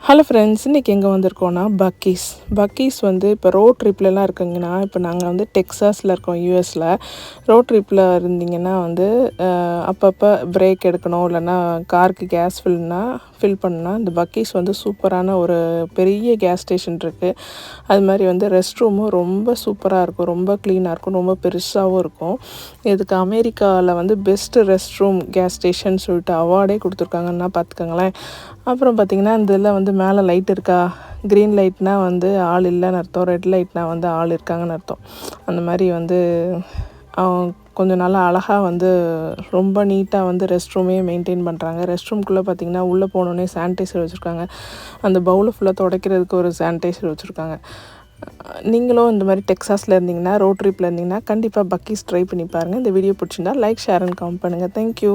Hello friends, இன்றைக்கி எங்கே வந்திருக்கோன்னா Buc-ee's வந்து இப்போ ரோட் ட்ரிப்லலாம் இருக்குங்கன்னா, இப்போ நாங்கள் வந்து டெக்ஸாஸில் இருக்கோம், யூஎஸில். ரோட் ட்ரிப்பில் இருந்தீங்கன்னா வந்து அப்பப்போ பிரேக் எடுக்கணும், இல்லைன்னா காருக்கு கேஸ் ஃபில் பண்ணால் இந்த பக்கீஸ் வந்து சூப்பரான ஒரு பெரிய கேஸ் ஸ்டேஷன் இருக்குது. அது மாதிரி வந்து ரெஸ்ட் ரூமும் ரொம்ப சூப்பராக இருக்கும், ரொம்ப க்ளீனாக இருக்கும், ரொம்ப பெருசாகவும் இருக்கும். இதுக்கு அமெரிக்காவில் வந்து best rest room gas station சொல்லிட்டு அவார்டே கொடுத்துருக்காங்கன்னா பார்த்துக்கோங்களேன். அப்புறம் பார்த்திங்கன்னா இந்த இதில் வந்து மேலே லைட் இருக்கா, க்ரீன் லைட்னால் வந்து ஆள் இல்லைன்னு அர்த்தம், ரெட் லைட்னால் வந்து ஆள் இருக்காங்கன்னு அர்த்தம். அந்த மாதிரி வந்து கொஞ்சம் நல்லா அழகாக வந்து ரொம்ப நீட்டாக வந்து ரெஸ்ட் ரூமே மெயின்டைன் பண்ணுறாங்க. ரெஸ்ட் ரூம்குள்ளே பார்த்திங்கன்னா உள்ளே போனோடனே சானிடைசர் வச்சுருக்காங்க, அந்த பவுலை ஃபுல்லாக துடைக்கிறதுக்கு ஒரு சானிடைசர் வச்சுருக்காங்க. நீங்களும் இந்த மாதிரி டெக்ஸாஸில் இருந்தீங்கன்னா, ரோட் ட்ரிப்பில் இருந்தீங்கன்னா கண்டிப்பாக பக்கீஸ் ட்ரை பண்ணி பாருங்கள். இந்த வீடியோ பிடிச்சிருந்தா லைக், ஷேர் அண்ட் கமெண்ட் பண்ணுங்கள். தேங்க்யூ.